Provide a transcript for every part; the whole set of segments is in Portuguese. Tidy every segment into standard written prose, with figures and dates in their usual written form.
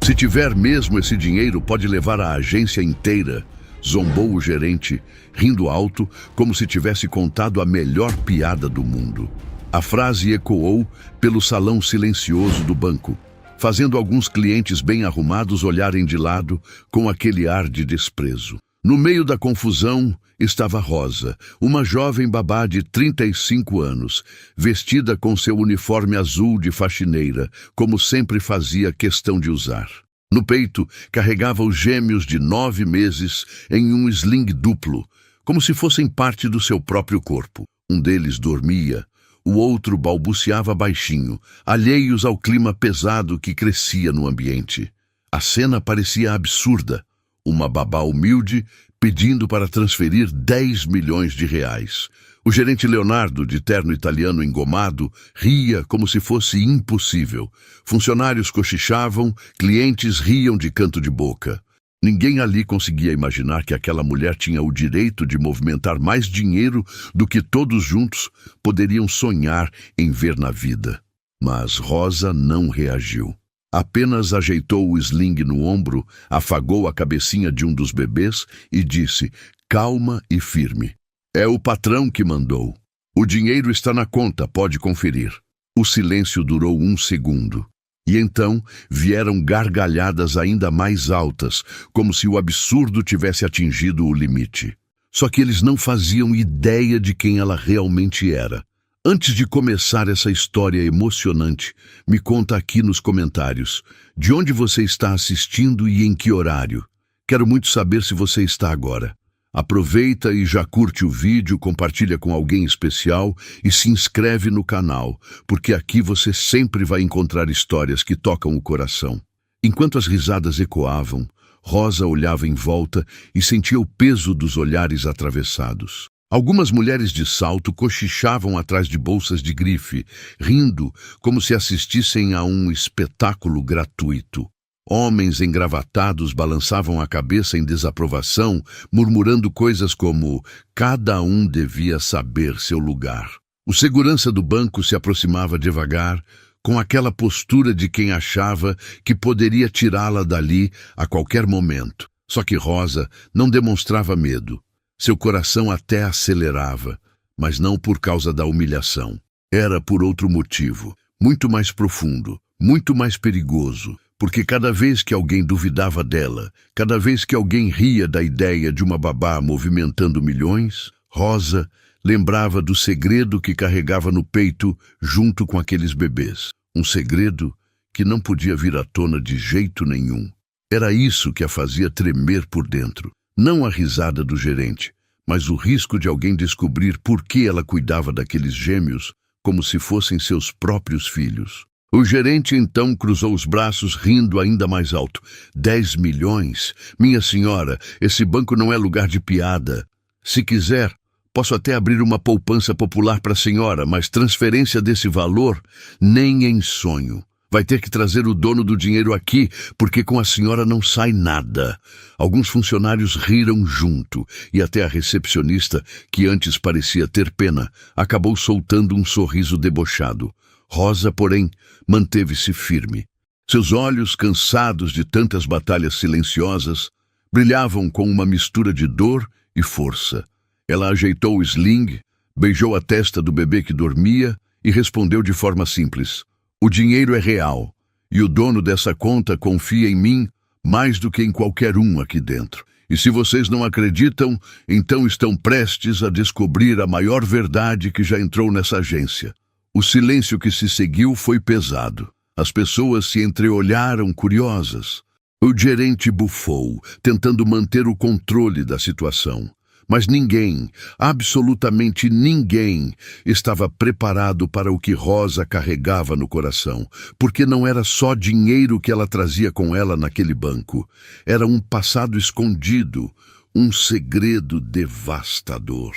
Se tiver mesmo esse dinheiro, pode levar a agência inteira, zombou o gerente, rindo alto, como se tivesse contado a melhor piada do mundo. A frase ecoou pelo salão silencioso do banco, fazendo alguns clientes bem arrumados olharem de lado com aquele ar de desprezo. No meio da confusão estava Rosa, uma jovem babá de 35 anos, vestida com seu uniforme azul de faxineira, como sempre fazia questão de usar. No peito, carregava os gêmeos de 9 meses em um sling duplo, como se fossem parte do seu próprio corpo. Um deles dormia, o outro balbuciava baixinho, alheios ao clima pesado que crescia no ambiente. A cena parecia absurda. Uma babá humilde pedindo para transferir 10 milhões de reais. O gerente Leonardo, de terno italiano engomado, ria como se fosse impossível. Funcionários cochichavam, clientes riam de canto de boca. Ninguém ali conseguia imaginar que aquela mulher tinha o direito de movimentar mais dinheiro do que todos juntos poderiam sonhar em ver na vida. Mas Rosa não reagiu. Apenas ajeitou o sling no ombro, afagou a cabecinha de um dos bebês e disse, calma e firme. É o patrão que mandou. O dinheiro está na conta, pode conferir. O silêncio durou 1 segundo. E então vieram gargalhadas ainda mais altas, como se o absurdo tivesse atingido o limite. Só que eles não faziam ideia de quem ela realmente era. Antes de começar essa história emocionante, me conta aqui nos comentários de onde você está assistindo e em que horário. Quero muito saber se você está agora. Aproveita e já curte o vídeo, compartilha com alguém especial e se inscreve no canal, porque aqui você sempre vai encontrar histórias que tocam o coração. Enquanto as risadas ecoavam, Rosa olhava em volta e sentia o peso dos olhares atravessados. Algumas mulheres de salto cochichavam atrás de bolsas de grife, rindo como se assistissem a um espetáculo gratuito. Homens engravatados balançavam a cabeça em desaprovação, murmurando coisas como cada um devia saber seu lugar. O segurança do banco se aproximava devagar, com aquela postura de quem achava que poderia tirá-la dali a qualquer momento. Só que Rosa não demonstrava medo. Seu coração até acelerava, mas não por causa da humilhação. Era por outro motivo, muito mais profundo, muito mais perigoso, porque cada vez que alguém duvidava dela, cada vez que alguém ria da ideia de uma babá movimentando milhões, Rosa lembrava do segredo que carregava no peito junto com aqueles bebês. Um segredo que não podia vir à tona de jeito nenhum. Era isso que a fazia tremer por dentro. Não a risada do gerente, mas o risco de alguém descobrir por que ela cuidava daqueles gêmeos como se fossem seus próprios filhos. O gerente então cruzou os braços, rindo ainda mais alto. 10 milhões? Minha senhora, esse banco não é lugar de piada. Se quiser, posso até abrir uma poupança popular para a senhora, mas transferência desse valor, nem em sonho. Vai ter que trazer o dono do dinheiro aqui, porque com a senhora não sai nada. Alguns funcionários riram junto, e até a recepcionista, que antes parecia ter pena, acabou soltando um sorriso debochado. Rosa, porém, manteve-se firme. Seus olhos, cansados de tantas batalhas silenciosas, brilhavam com uma mistura de dor e força. Ela ajeitou o sling, beijou a testa do bebê que dormia e respondeu de forma simples. O dinheiro é real, e o dono dessa conta confia em mim mais do que em qualquer um aqui dentro. E se vocês não acreditam, então estão prestes a descobrir a maior verdade que já entrou nessa agência. O silêncio que se seguiu foi pesado. As pessoas se entreolharam curiosas. O gerente bufou, tentando manter o controle da situação. Mas ninguém, absolutamente ninguém, estava preparado para o que Rosa carregava no coração, porque não era só dinheiro que ela trazia com ela naquele banco. Era um passado escondido, um segredo devastador.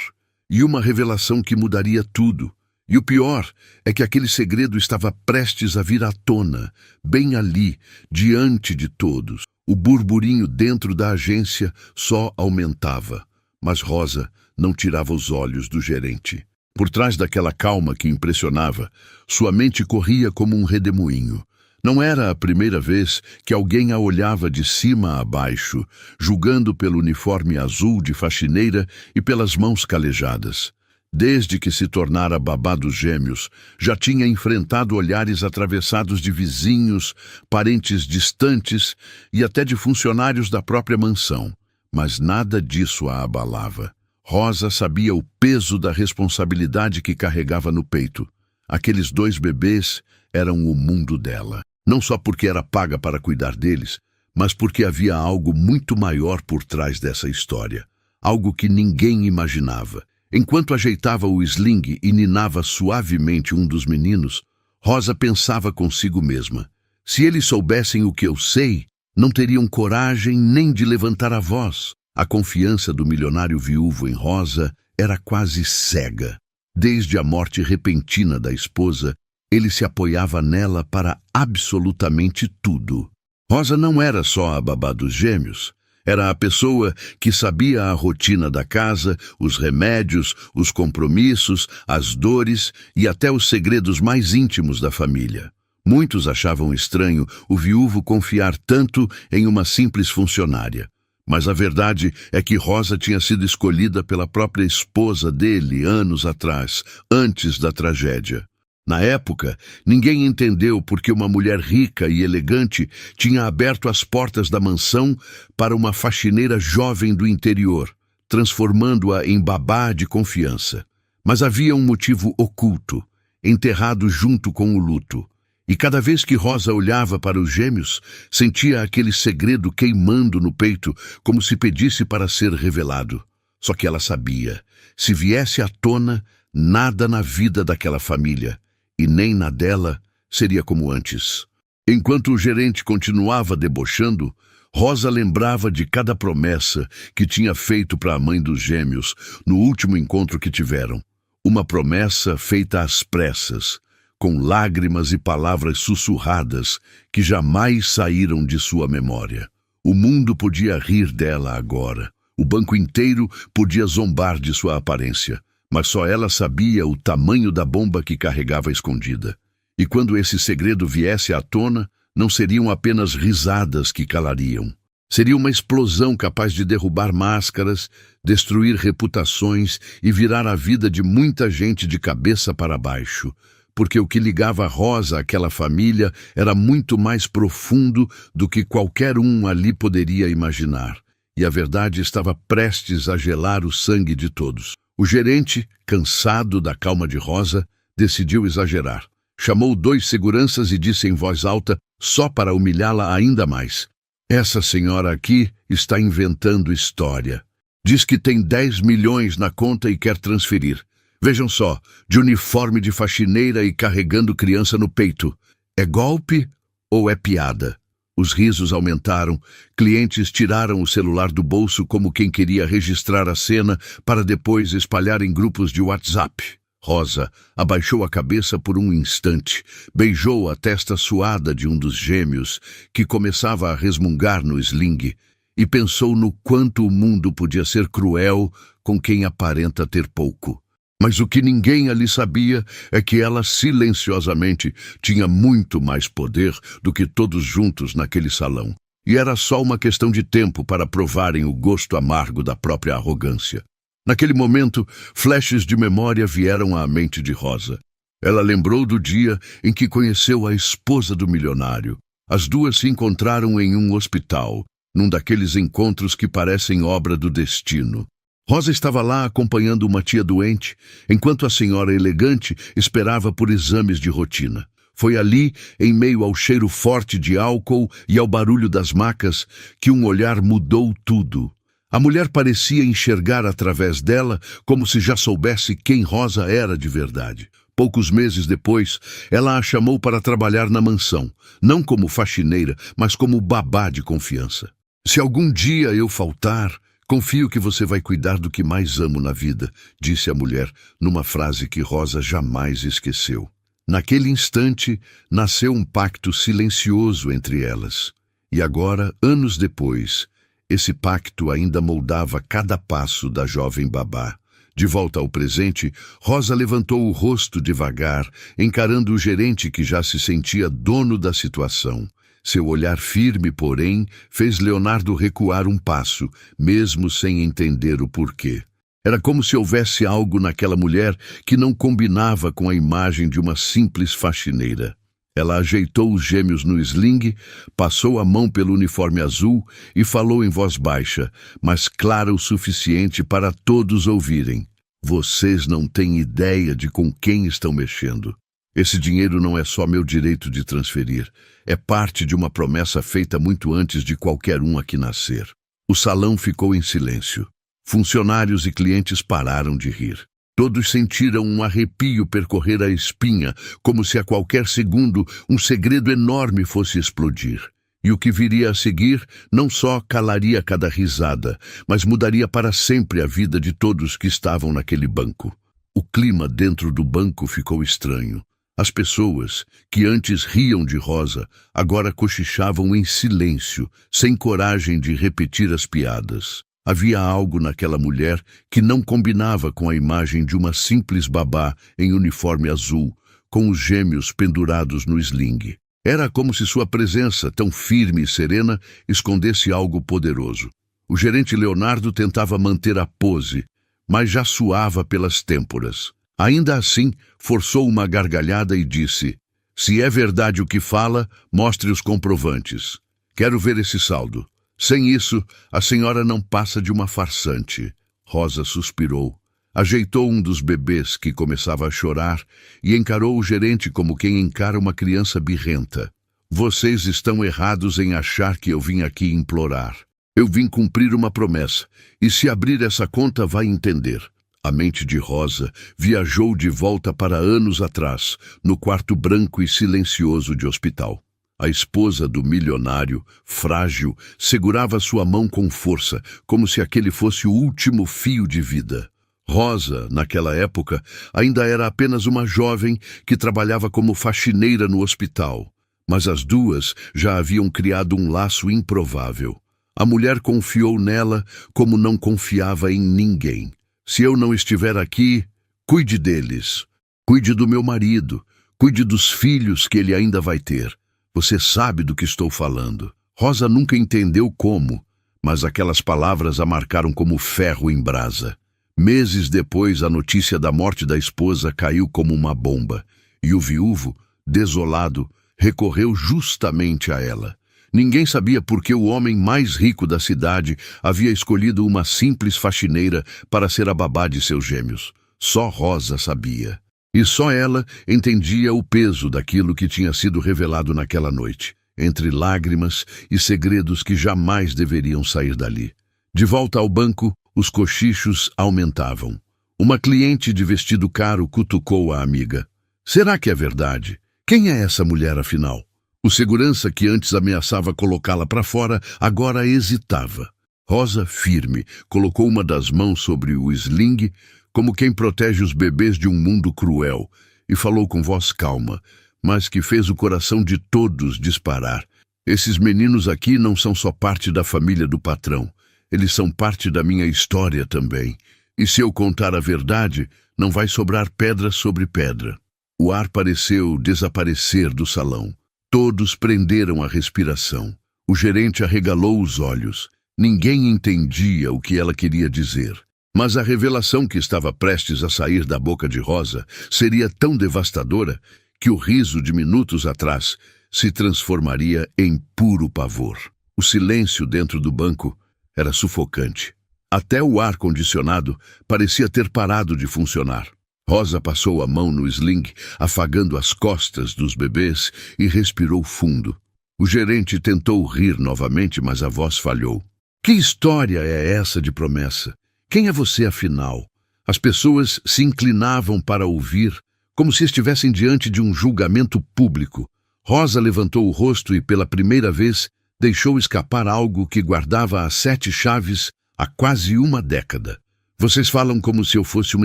E uma revelação que mudaria tudo. E o pior é que aquele segredo estava prestes a vir à tona, bem ali, diante de todos. O burburinho dentro da agência só aumentava. Mas Rosa não tirava os olhos do gerente. Por trás daquela calma que impressionava, sua mente corria como um redemoinho. Não era a primeira vez que alguém a olhava de cima a baixo, julgando pelo uniforme azul de faxineira e pelas mãos calejadas. Desde que se tornara babá dos gêmeos, já tinha enfrentado olhares atravessados de vizinhos, parentes distantes e até de funcionários da própria mansão. Mas nada disso a abalava. Rosa sabia o peso da responsabilidade que carregava no peito. Aqueles 2 bebês eram o mundo dela. Não só porque era paga para cuidar deles, mas porque havia algo muito maior por trás dessa história. Algo que ninguém imaginava. Enquanto ajeitava o sling e ninava suavemente um dos meninos, Rosa pensava consigo mesma. Se eles soubessem o que eu sei, não teriam coragem nem de levantar a voz. A confiança do milionário viúvo em Rosa era quase cega. Desde a morte repentina da esposa, ele se apoiava nela para absolutamente tudo. Rosa não era só a babá dos gêmeos. Era a pessoa que sabia a rotina da casa, os remédios, os compromissos, as dores e até os segredos mais íntimos da família. Muitos achavam estranho o viúvo confiar tanto em uma simples funcionária. Mas a verdade é que Rosa tinha sido escolhida pela própria esposa dele anos atrás, antes da tragédia. Na época, ninguém entendeu por que uma mulher rica e elegante tinha aberto as portas da mansão para uma faxineira jovem do interior, transformando-a em babá de confiança. Mas havia um motivo oculto, enterrado junto com o luto. E cada vez que Rosa olhava para os gêmeos, sentia aquele segredo queimando no peito, como se pedisse para ser revelado. Só que ela sabia, se viesse à tona, nada na vida daquela família, e nem na dela, seria como antes. Enquanto o gerente continuava debochando, Rosa lembrava de cada promessa que tinha feito para a mãe dos gêmeos no último encontro que tiveram. Uma promessa feita às pressas, com lágrimas e palavras sussurradas que jamais saíram de sua memória. O mundo podia rir dela agora. O banco inteiro podia zombar de sua aparência. Mas só ela sabia o tamanho da bomba que carregava escondida. E quando esse segredo viesse à tona, não seriam apenas risadas que calariam. Seria uma explosão capaz de derrubar máscaras, destruir reputações e virar a vida de muita gente de cabeça para baixo. Porque o que ligava Rosa àquela família era muito mais profundo do que qualquer um ali poderia imaginar. E a verdade estava prestes a gelar o sangue de todos. O gerente, cansado da calma de Rosa, decidiu exagerar. Chamou 2 seguranças e disse em voz alta, só para humilhá-la ainda mais: "Essa senhora aqui está inventando história. Diz que tem 10 milhões na conta e quer transferir. Vejam só, de uniforme de faxineira e carregando criança no peito. É golpe ou é piada?" Os risos aumentaram, clientes tiraram o celular do bolso como quem queria registrar a cena para depois espalhar em grupos de WhatsApp. Rosa abaixou a cabeça por um instante, beijou a testa suada de um dos gêmeos, que começava a resmungar no sling, e pensou no quanto o mundo podia ser cruel com quem aparenta ter pouco. Mas o que ninguém ali sabia é que ela silenciosamente tinha muito mais poder do que todos juntos naquele salão. E era só uma questão de tempo para provarem o gosto amargo da própria arrogância. Naquele momento, flashes de memória vieram à mente de Rosa. Ela lembrou do dia em que conheceu a esposa do milionário. As duas se encontraram em um hospital, num daqueles encontros que parecem obra do destino. Rosa estava lá acompanhando uma tia doente, enquanto a senhora elegante esperava por exames de rotina. Foi ali, em meio ao cheiro forte de álcool e ao barulho das macas, que um olhar mudou tudo. A mulher parecia enxergar através dela como se já soubesse quem Rosa era de verdade. Poucos meses depois, ela a chamou para trabalhar na mansão, não como faxineira, mas como babá de confiança. "Se algum dia eu faltar, confio que você vai cuidar do que mais amo na vida", disse a mulher, numa frase que Rosa jamais esqueceu. Naquele instante, nasceu um pacto silencioso entre elas. E agora, anos depois, esse pacto ainda moldava cada passo da jovem babá, De volta ao presente, Rosa levantou o rosto devagar, encarando o gerente que já se sentia dono da situação. Seu olhar firme, porém, fez Leonardo recuar um passo, mesmo sem entender o porquê. Era como se houvesse algo naquela mulher que não combinava com a imagem de uma simples faxineira. Ela ajeitou os gêmeos no sling, passou a mão pelo uniforme azul e falou em voz baixa, mas clara o suficiente para todos ouvirem. Vocês não têm ideia de com quem estão mexendo. Esse dinheiro não é só meu direito de transferir. É parte de uma promessa feita muito antes de qualquer um aqui nascer. O salão ficou em silêncio. Funcionários e clientes pararam de rir. Todos sentiram um arrepio percorrer a espinha, como se a qualquer segundo um segredo enorme fosse explodir. E o que viria a seguir não só calaria cada risada, mas mudaria para sempre a vida de todos que estavam naquele banco. O clima dentro do banco ficou estranho. As pessoas, que antes riam de Rosa, agora cochichavam em silêncio, sem coragem de repetir as piadas. Havia algo naquela mulher que não combinava com a imagem de uma simples babá em uniforme azul, com os gêmeos pendurados no sling. Era como se sua presença, tão firme e serena, escondesse algo poderoso. O gerente Leonardo tentava manter a pose, mas já suava pelas têmporas. Ainda assim, forçou uma gargalhada e disse: "Se é verdade o que fala, mostre os comprovantes. Quero ver esse saldo. Sem isso, a senhora não passa de uma farsante." Rosa suspirou, ajeitou um dos bebês que começava a chorar e encarou o gerente como quem encara uma criança birrenta. "Vocês estão errados em achar que eu vim aqui implorar. Eu vim cumprir uma promessa, e se abrir essa conta vai entender." A mente de Rosa viajou de volta para anos atrás, no quarto branco e silencioso de hospital. A esposa do milionário, frágil, segurava sua mão com força, como se aquele fosse o último fio de vida. Rosa, naquela época, ainda era apenas uma jovem que trabalhava como faxineira no hospital. Mas as duas já haviam criado um laço improvável. A mulher confiou nela como não confiava em ninguém. "Se eu não estiver aqui, cuide deles. Cuide do meu marido. Cuide dos filhos que ele ainda vai ter. Você sabe do que estou falando." Rosa nunca entendeu como, mas aquelas palavras a marcaram como ferro em brasa. Meses depois, a notícia da morte da esposa caiu como uma bomba, e o viúvo, desolado, recorreu justamente a ela. Ninguém sabia por que o homem mais rico da cidade havia escolhido uma simples faxineira para ser a babá de seus gêmeos. Só Rosa sabia. E só ela entendia o peso daquilo que tinha sido revelado naquela noite, entre lágrimas e segredos que jamais deveriam sair dali. De volta ao banco, os cochichos aumentavam. Uma cliente de vestido caro cutucou a amiga. "Será que é verdade? Quem é essa mulher, afinal?" O segurança que antes ameaçava colocá-la para fora, agora hesitava. Rosa, firme, colocou uma das mãos sobre o sling, como quem protege os bebês de um mundo cruel, e falou com voz calma, mas que fez o coração de todos disparar. "Esses meninos aqui não são só parte da família do patrão. Eles são parte da minha história também. E se eu contar a verdade, não vai sobrar pedra sobre pedra." O ar pareceu desaparecer do salão. Todos prenderam a respiração. O gerente arregalou os olhos. Ninguém entendia o que ela queria dizer. Mas a revelação que estava prestes a sair da boca de Rosa seria tão devastadora que o riso de minutos atrás se transformaria em puro pavor. O silêncio dentro do banco era sufocante. Até o ar-condicionado parecia ter parado de funcionar. Rosa passou a mão no sling, afagando as costas dos bebês, e respirou fundo. O gerente tentou rir novamente, mas a voz falhou. "Que história é essa de promessa? Quem é você, afinal?" As pessoas se inclinavam para ouvir, como se estivessem diante de um julgamento público. Rosa levantou o rosto e, pela primeira vez, deixou escapar algo que guardava as 7 chaves há quase uma década. "Vocês falam como se eu fosse uma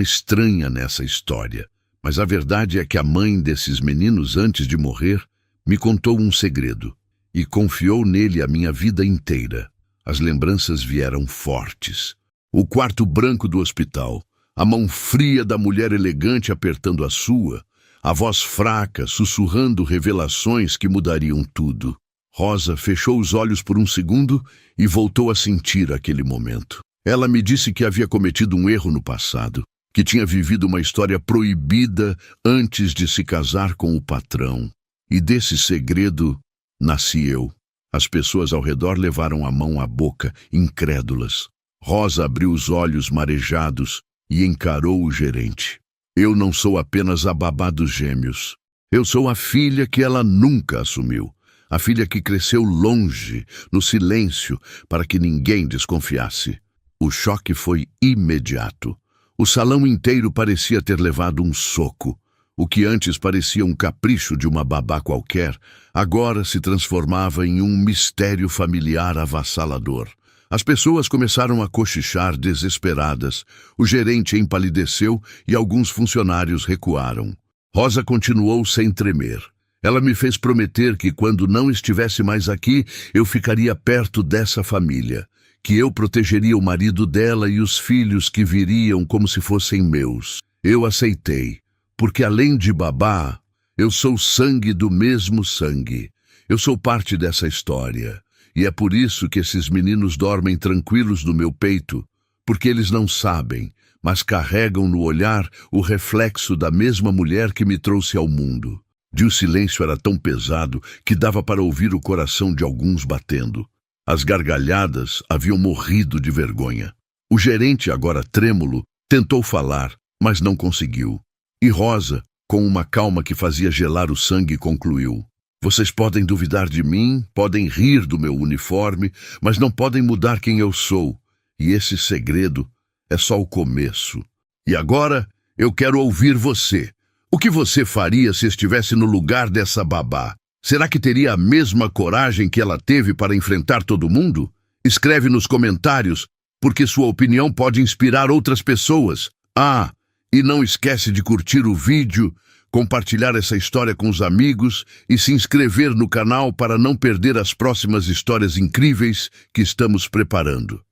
estranha nessa história, mas a verdade é que a mãe desses meninos, antes de morrer, me contou um segredo e confiou nele a minha vida inteira." As lembranças vieram fortes. O quarto branco do hospital, A mão fria da mulher elegante apertando a sua, a voz fraca sussurrando revelações que mudariam tudo. Rosa fechou os olhos por um segundo e voltou a sentir aquele momento. Ela me disse que havia cometido um erro no passado, que tinha vivido uma história proibida antes de se casar com o patrão. E desse segredo nasci eu. As pessoas ao redor levaram a mão à boca, incrédulas. Rosa abriu os olhos marejados e encarou o gerente. Eu não sou apenas a babá dos gêmeos. Eu sou a filha que ela nunca assumiu. A filha que cresceu longe, no silêncio, para que ninguém desconfiasse. O choque foi imediato. O salão inteiro parecia ter levado um soco. O que antes parecia um capricho de uma babá qualquer, agora se transformava em um mistério familiar avassalador. As pessoas começaram a cochichar desesperadas. O gerente empalideceu e alguns funcionários recuaram. Rosa continuou sem tremer. Ela me fez prometer que quando não estivesse mais aqui, eu ficaria perto dessa família, que eu protegeria o marido dela e os filhos que viriam como se fossem meus. Eu aceitei, porque além de babá, eu sou sangue do mesmo sangue. Eu sou parte dessa história. E é por isso que esses meninos dormem tranquilos no meu peito, porque eles não sabem, mas carregam no olhar o reflexo da mesma mulher que me trouxe ao mundo. O silêncio era tão pesado que dava para ouvir o coração de alguns batendo. As gargalhadas haviam morrido de vergonha. O gerente, agora trêmulo, tentou falar, mas não conseguiu. E Rosa, com uma calma que fazia gelar o sangue, concluiu: vocês podem duvidar de mim, podem rir do meu uniforme, mas não podem mudar quem eu sou. E esse segredo é só o começo. E agora eu quero ouvir você. O que você faria se estivesse no lugar dessa babá? Será que teria a mesma coragem que ela teve para enfrentar todo mundo? Escreve nos comentários, porque sua opinião pode inspirar outras pessoas. Ah, e não esquece de curtir o vídeo, compartilhar essa história com os amigos e se inscrever no canal para não perder as próximas histórias incríveis que estamos preparando.